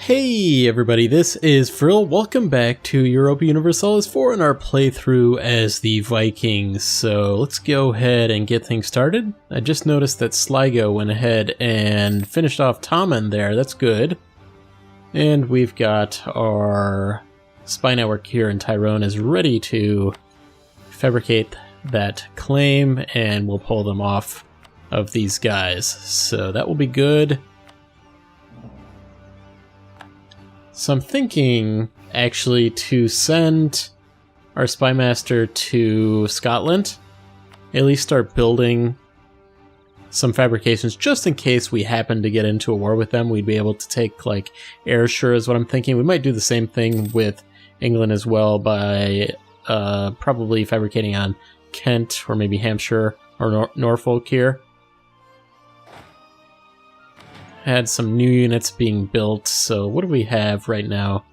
Hey everybody, this is Frill. Welcome back to Europa Universalis IV in our playthrough as the Vikings. So let's go ahead and get things started. I just noticed that Sligo went ahead and finished off Tommen there. That's good. And we've got our spy network here in Tyrone is ready to fabricate that claim, and we'll pull them off of these guys. So that will be good. So I'm thinking, actually, to send our spy master to Scotland, at least start building some fabrications, just in case we happen to get into a war with them. We'd be able to take, like, Ayrshire is what I'm thinking. We might do the same thing with England as well by probably fabricating on Kent or maybe Hampshire or Norfolk here. Had some new units being built, so what do we have right now?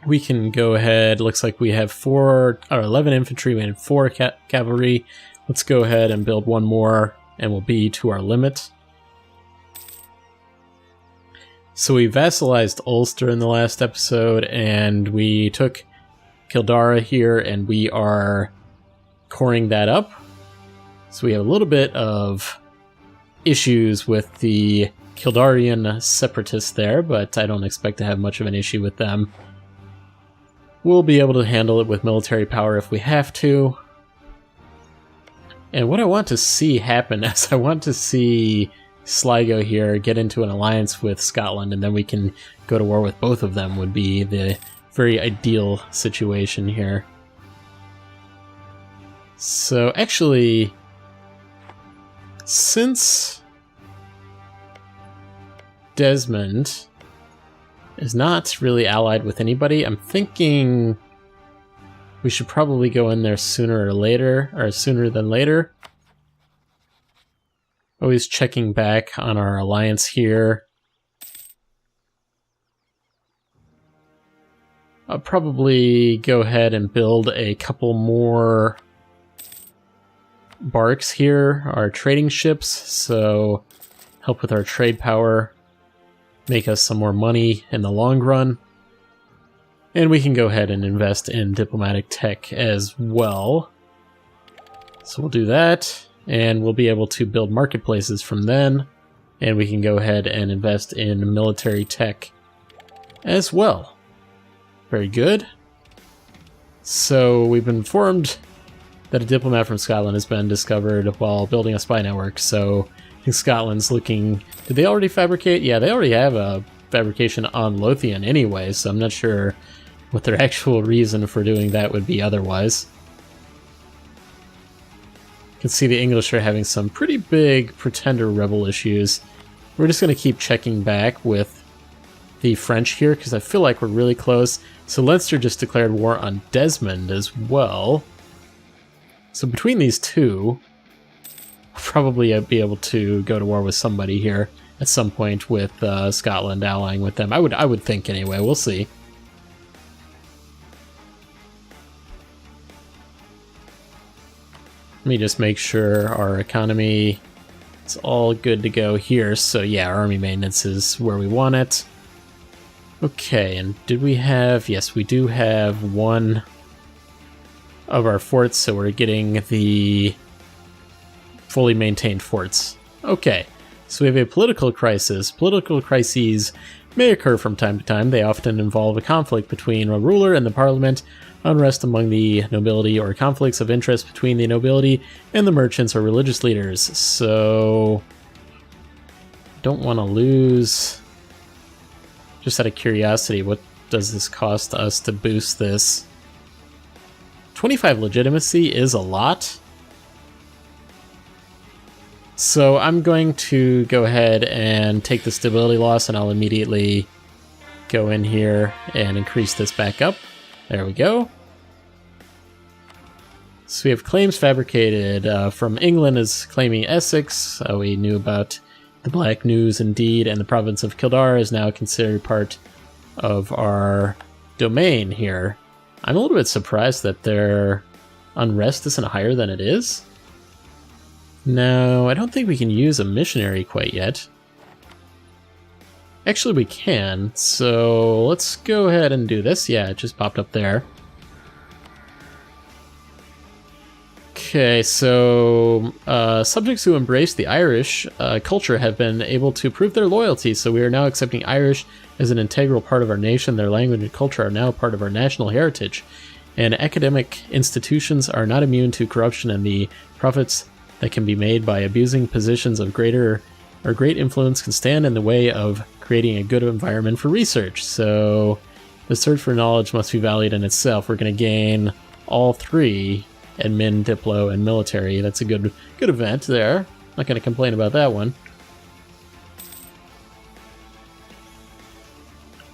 We can go ahead, looks like we have 11 infantry and 4 cavalry. Let's go ahead and build one more, and we'll be to our limit. So we vassalized Ulster in the last episode, and we took Kildare here, and we are coring that up. So we have a little bit of issues with the Kildarian separatists there, but I don't expect to have much of an issue with them. We'll be able to handle it with military power if we have to. And what I want to see happen is I want to see Sligo here get into an alliance with Scotland, and then we can go to war with both of them would be the very ideal situation here. So actually, since Desmond is not really allied with anybody, I'm thinking we should probably go in there sooner than later. Always checking back on our alliance here. I'll probably go ahead and build a couple more barks here, our trading ships, so help with our trade power, make us some more money in the long run. And we can go ahead and invest in diplomatic tech as well. So we'll do that, and we'll be able to build marketplaces from then, and we can go ahead and invest in military tech as well. Very good. So we've been informed that a diplomat from Scotland has been discovered while building a spy network, so I think Scotland's looking... Did they already fabricate? Yeah, they already have a fabrication on Lothian anyway, so I'm not sure what their actual reason for doing that would be otherwise. You can see the English are having some pretty big Pretender rebel issues. We're just going to keep checking back with the French here, because I feel like we're really close. So Leinster just declared war on Desmond as well. So between these two, we'll probably be able to go to war with somebody here at some point with Scotland allying with them. I would think anyway. We'll see. Let me just make sure our economy is all good to go here. So yeah, army maintenance is where we want it. Okay, and did we have... Yes, we do have one of our forts, so we're getting the fully maintained forts. Okay, so we have a political crisis. Political crises may occur from time to time. They often involve a conflict between a ruler and the parliament, unrest among the nobility, or conflicts of interest between the nobility and the merchants or religious leaders. So, don't want to lose... Just out of curiosity, what does this cost us to boost this? 25 legitimacy is a lot. So I'm going to go ahead and take the stability loss, and I'll immediately go in here and increase this back up. There we go. So we have claims fabricated from England is claiming Essex. We knew about the Black News indeed, and the province of Kildare is now considered part of our domain here. I'm a little bit surprised that their unrest isn't higher than it is. No, I don't think we can use a missionary quite yet. Actually, we can. So let's go ahead and do this. Yeah, it just popped up there. Okay, so subjects who embrace the Irish culture have been able to prove their loyalty, so we are now accepting Irish as an integral part of our nation. Their language and culture are now part of our national heritage, and academic institutions are not immune to corruption and the profits that can be made by abusing positions of great influence can stand in the way of creating a good environment for research. So the search for knowledge must be valued in itself. We're going to gain all three: admin, diplo, and military. That's a good event there. Not going to complain about that one.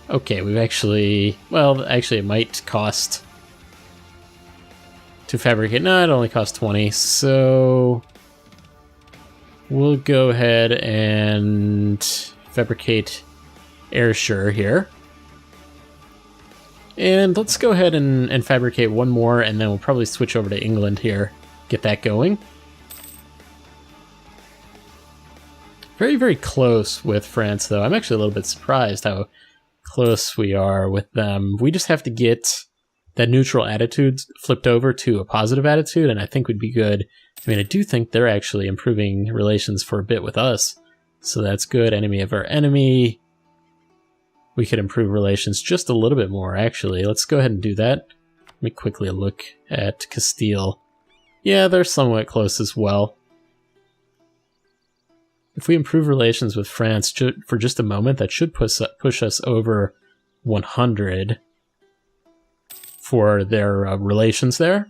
Okay, we've actually... Well, actually it might cost to fabricate. No, it only costs 20, so we'll go ahead and fabricate Ayrshire here. And let's go ahead and fabricate one more, and then we'll probably switch over to England here. Get that going. Very, very close with France, though. I'm actually a little bit surprised how close we are with them. We just have to get that neutral attitude flipped over to a positive attitude, and I think we'd be good. I mean, I do think they're actually improving relations for a bit with us, so that's good. Enemy of our enemy. We could improve relations just a little bit more, actually. Let's go ahead and do that. Let me quickly look at Castile. Yeah, they're somewhat close as well. If we improve relations with France for just a moment, that should push us over 100 for their relations there.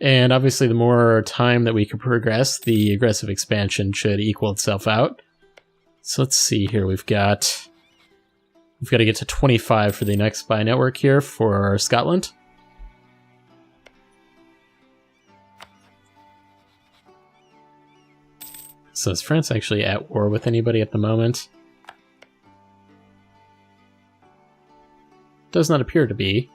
And obviously, the more time that we can progress, the aggressive expansion should equal itself out. So let's see here. We've got to get to 25 for the next spy network here for Scotland. So is France actually at war with anybody at the moment? Does not appear to be.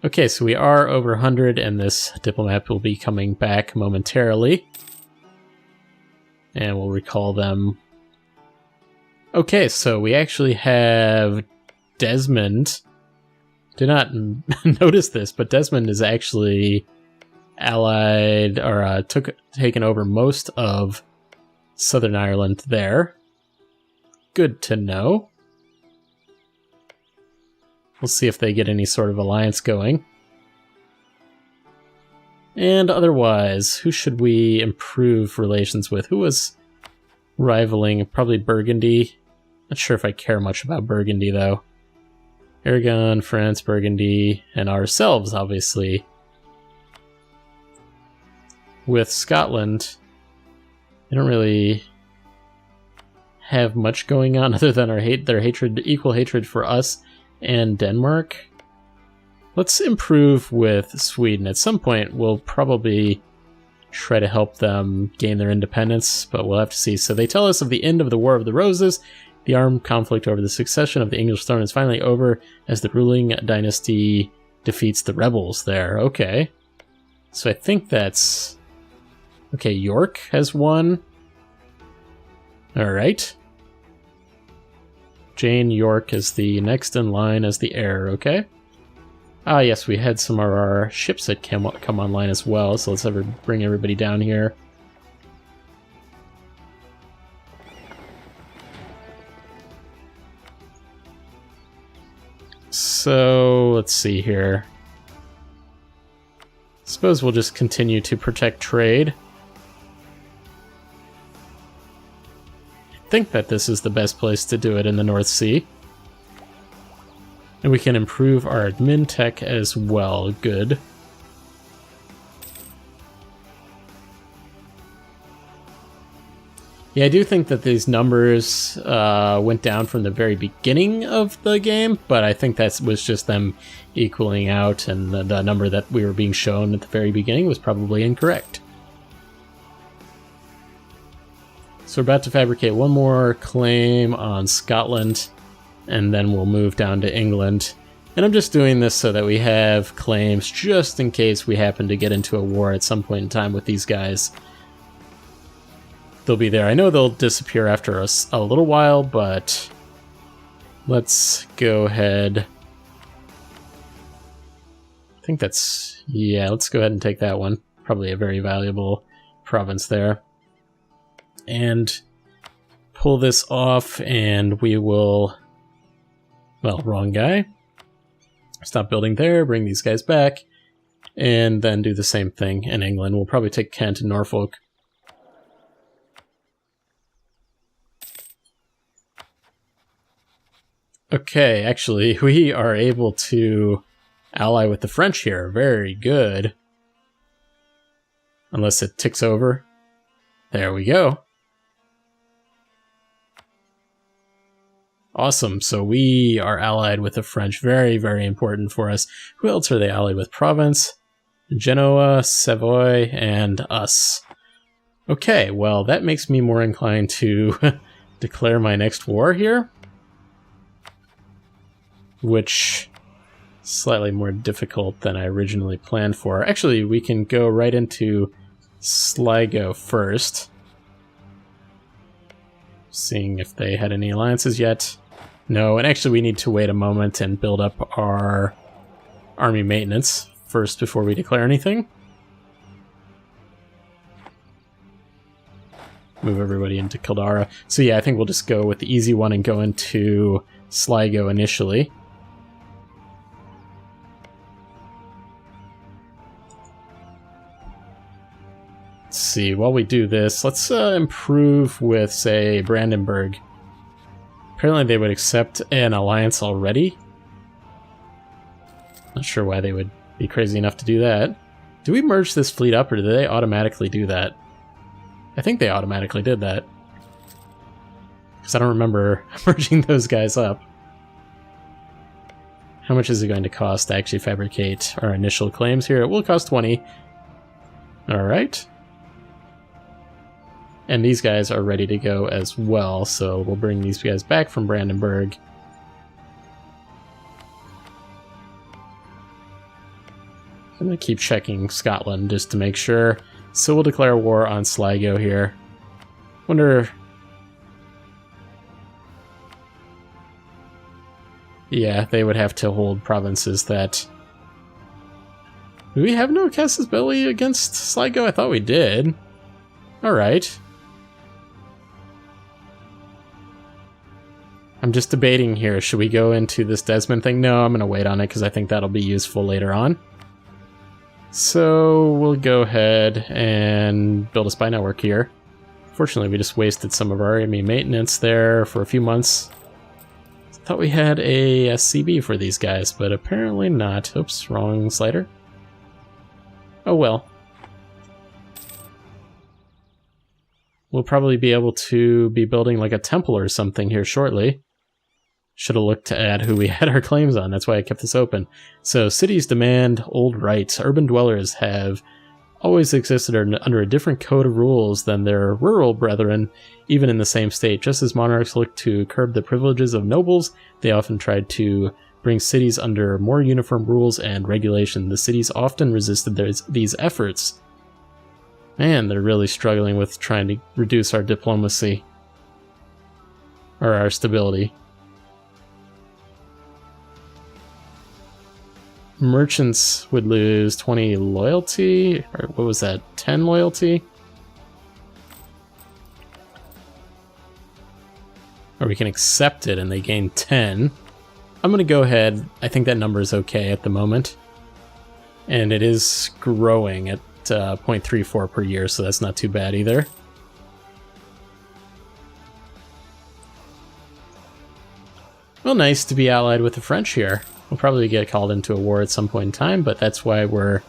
Okay, so we are over 100, and this diplomat will be coming back momentarily. And we'll recall them. Okay, so we actually have Desmond. Did not notice this, but Desmond is actually allied, or taken over most of Southern Ireland there. Good to know. We'll see if they get any sort of alliance going. And otherwise, who should we improve relations with? Who was rivaling? Probably Burgundy. Not sure if I care much about Burgundy, though. Aragon, France, Burgundy, and ourselves, obviously. With Scotland, they don't really have much going on other than their equal hatred for us and Denmark. Let's improve with Sweden. At some point, we'll probably try to help them gain their independence, but we'll have to see. So they tell us of the end of the War of the Roses. The armed conflict over the succession of the English throne is finally over as the ruling dynasty defeats the rebels there. Okay. So I think that's... Okay, York has won. Alright. Jane York is the next in line as the heir, okay? Ah, yes, we had some of our ships that come online as well, so let's bring everybody down here. So, let's see here. Suppose we'll just continue to protect trade. I think that this is the best place to do it in the North Sea. And we can improve our admin tech as well. Good. Yeah, I do think that these numbers went down from the very beginning of the game, but I think that was just them equaling out, and the number that we were being shown at the very beginning was probably incorrect. So we're about to fabricate one more claim on Scotland, and then we'll move down to England. And I'm just doing this so that we have claims just in case we happen to get into a war at some point in time with these guys. they'll be there. I know they'll disappear after a little while, but let's go ahead. I think that's... yeah, let's go ahead and take that one. Probably a very valuable province there. And pull this off, and we will... well, wrong guy. Stop building there, bring these guys back, and then do the same thing in England. We'll probably take Kent and Norfolk. Okay, actually, we are able to ally with the French here. Very good. Unless it ticks over. There we go. Awesome, so we are allied with the French. Very, very important for us. Who else are they allied with? Provence, Genoa, Savoy, and us. Okay, well, that makes me more inclined to declare my next war here. Which is slightly more difficult than I originally planned for. Actually, we can go right into Sligo first. Seeing if they had any alliances yet. No, and actually we need to wait a moment and build up our army maintenance first before we declare anything. Move everybody into Kildare. So yeah, I think we'll just go with the easy one and go into Sligo initially. Let's see, while we do this, let's improve with, say, Brandenburg. Apparently they would accept an alliance already. Not sure why they would be crazy enough to do that. Do we merge this fleet up, or do they automatically do that? I think they automatically did that. Because I don't remember merging those guys up. How much is it going to cost to actually fabricate our initial claims here? It will cost 20. Alright. And these guys are ready to go as well, so we'll bring these guys back from Brandenburg. I'm going to keep checking Scotland just to make sure. So we'll declare war on Sligo here. Wonder... yeah, they would have to hold provinces that... do we have no casus belli against Sligo? I thought we did. Alright. I'm just debating here. Should we go into this Desmond thing? No, I'm going to wait on it because I think that'll be useful later on. So we'll go ahead and build a spy network here. Fortunately, we just wasted some of our army maintenance there for a few months. Thought we had a CB for these guys, but apparently not. Oops, wrong slider. Oh well. We'll probably be able to be building like a temple or something here shortly. Should have looked at who we had our claims on. That's why I kept this open. So, cities demand old rights. Urban dwellers have always existed under a different code of rules than their rural brethren, even in the same state. Just as monarchs looked to curb the privileges of nobles, they often tried to bring cities under more uniform rules and regulation. The cities often resisted these efforts. Man, they're really struggling with trying to reduce our diplomacy. Or our stability. Merchants would lose 20 loyalty, or what was that, 10 loyalty? Or we can accept it and they gain 10. I'm going to go ahead, I think that number is okay at the moment. And it is growing at 0.34 per year, so that's not too bad either. Well, nice to be allied with the French here. We'll probably get called into a war at some point in time, but that's why we're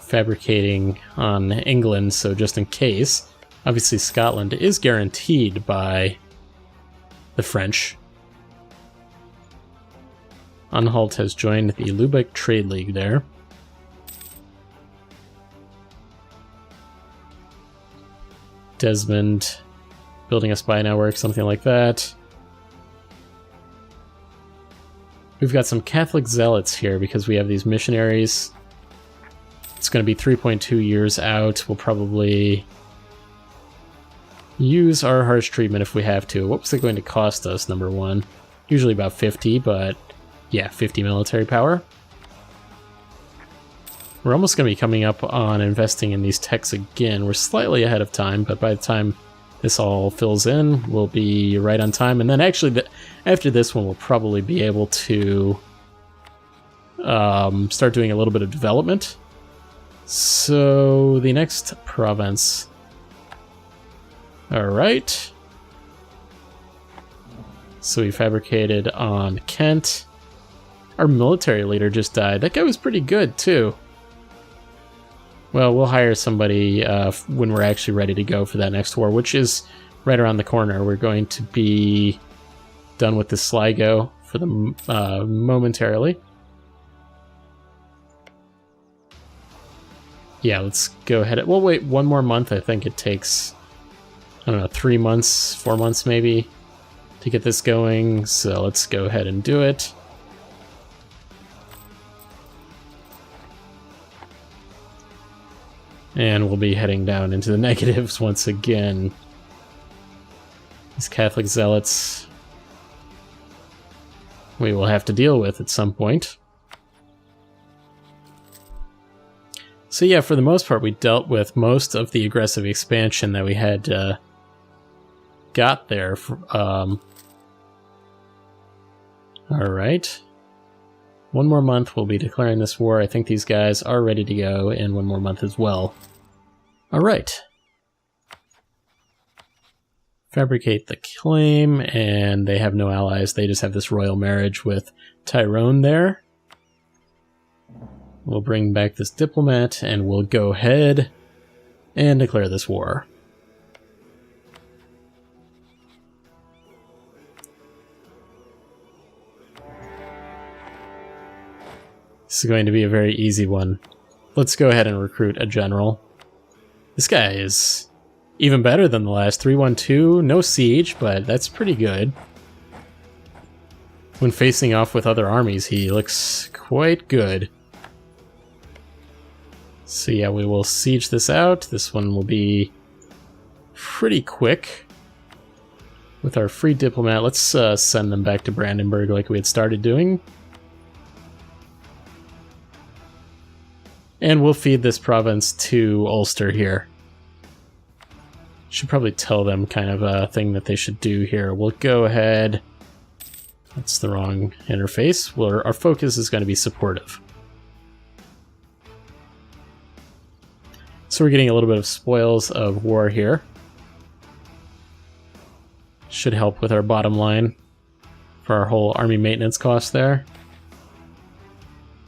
fabricating on England, so just in case. Obviously, Scotland is guaranteed by the French. Anhalt has joined the Lubeck Trade League there. Desmond building a spy network, something like that. We've got some Catholic zealots here because we have these missionaries. It's going to be 3.2 years out. We'll probably use our harsh treatment if we have to. What was it going to cost us, number one? Usually about 50, but yeah, 50 military power. We're almost going to be coming up on investing in these techs again. We're slightly ahead of time, but by the time this all fills in, we'll be right on time. And then actually, after this one, we'll probably be able to start doing a little bit of development. So, the next province. Alright. So we fabricated on Kent. Our military leader just died. That guy was pretty good, too. Well, we'll hire somebody when we're actually ready to go for that next war, which is right around the corner. We're going to be done with the Sligo for the momentarily. Yeah, let's go ahead. We'll wait one more month. I think it takes, I don't know, 3 months, 4 months maybe to get this going. So let's go ahead and do it. And we'll be heading down into the negatives once again. These Catholic zealots we will have to deal with at some point. So yeah, for the most part, we dealt with most of the aggressive expansion that we had got there. Alright. One more month, we'll be declaring this war. I think these guys are ready to go in one more month as well. Alright. Fabricate the claim, and they have no allies. They just have this royal marriage with Tyrone there. We'll bring back this diplomat, and we'll go ahead and declare this war. This is going to be a very easy one. Let's go ahead and recruit a general. This guy is even better than the last 312. No siege, but that's pretty good. When facing off with other armies, he looks quite good. So yeah, we will siege this out. This one will be pretty quick. With our free diplomat, let's send them back to Brandenburg like we had started doing. And we'll feed this province to Ulster here. Should probably tell them kind of a thing that they should do here. We'll go ahead. That's the wrong interface. Our focus is going to be supportive. So we're getting a little bit of spoils of war here. Should help with our bottom line for our whole army maintenance cost there.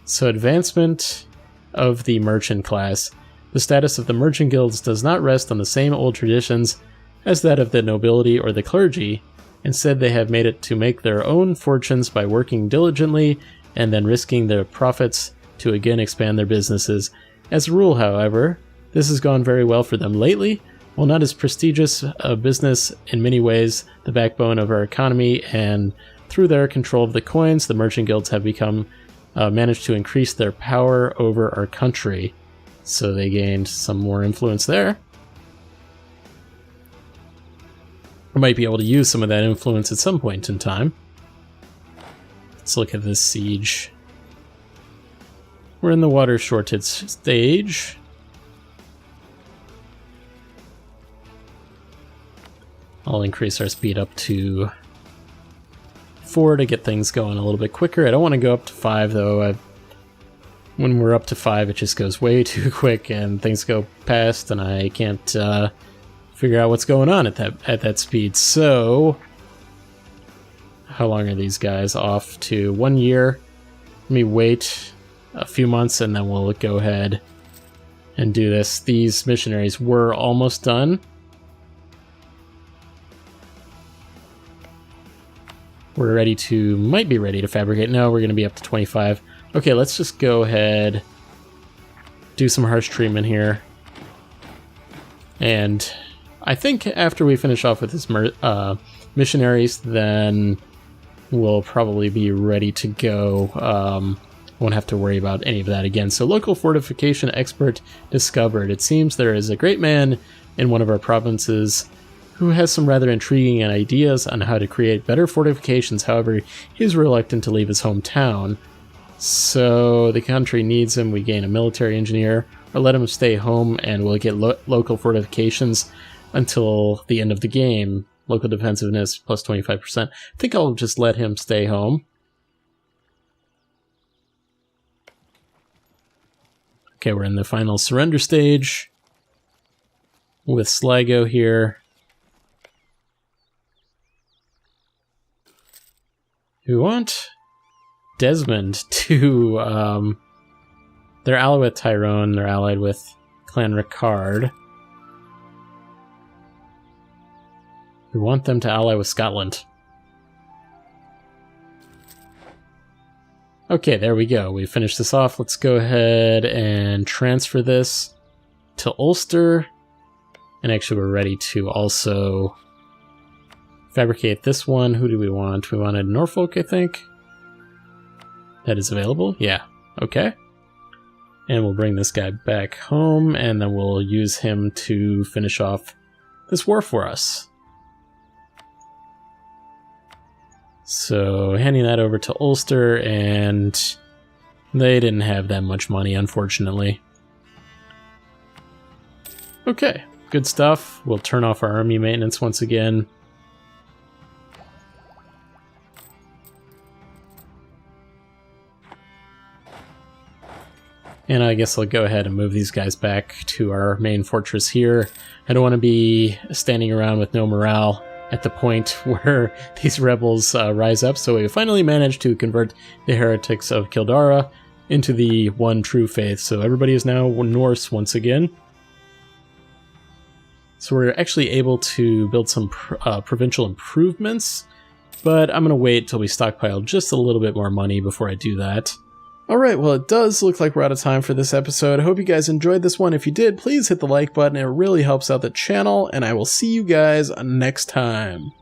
So advancement of the merchant class. The status of the merchant guilds does not rest on the same old traditions as that of the nobility or the clergy. Instead, they have made it to make their own fortunes by working diligently and then risking their profits to again expand their businesses. As a rule, however, this has gone very well for them lately. While not as prestigious a business in many ways, the backbone of our economy, and through their control of the coins, the merchant guilds have become managed to increase their power over our country. So they gained some more influence there. We might be able to use some of that influence at some point in time. Let's look at this siege. We're in the water shortage stage. I'll increase our speed up to 4 to get things going a little bit quicker. I don't want to go up to 5 though. When we're up to 5, it just goes way too quick and things go past, and I can't figure out what's going on at that speed. So, how long are these guys off to? 1 year. Let me wait a few months and then we'll go ahead and do this. These missionaries were almost done. We're might be ready to fabricate. No, we're going to be up to 25. Okay, let's just go ahead, do some harsh treatment here. And I think after we finish off with this missionaries, then we'll probably be ready to go. Won't have to worry about any of that again. So local fortification expert discovered. It seems there is a great man in one of our provinces who has some rather intriguing ideas on how to create better fortifications. However, he's reluctant to leave his hometown. So the country needs him. We gain a military engineer, or let him stay home and we'll get local fortifications until the end of the game. Local defensiveness plus 25%. I think I'll just let him stay home. Okay, we're in the final surrender stage with Sligo here. We want Desmond to... they're allied with Tyrone, they're allied with Clan Ricard. We want them to ally with Scotland. Okay, there we go. We finished this off. Let's go ahead and transfer this to Ulster. And actually, we're ready to also fabricate this one. Who do we want? We wanted Norfolk, I think. That is available? Yeah. Okay. And we'll bring this guy back home, and then we'll use him to finish off this war for us. So, handing that over to Ulster, and they didn't have that much money, unfortunately. Okay, good stuff. We'll turn off our army maintenance once again. And I guess I'll go ahead and move these guys back to our main fortress here. I don't want to be standing around with no morale at the point where these rebels rise up. So we finally managed to convert the heretics of Kildara into the one true faith. So everybody is now Norse once again. So we're actually able to build some provincial improvements, but I'm going to wait till we stockpile just a little bit more money before I do that. Alright, well it does look like we're out of time for this episode. I hope you guys enjoyed this one. If you did, please hit the like button. It really helps out the channel, and I will see you guys next time.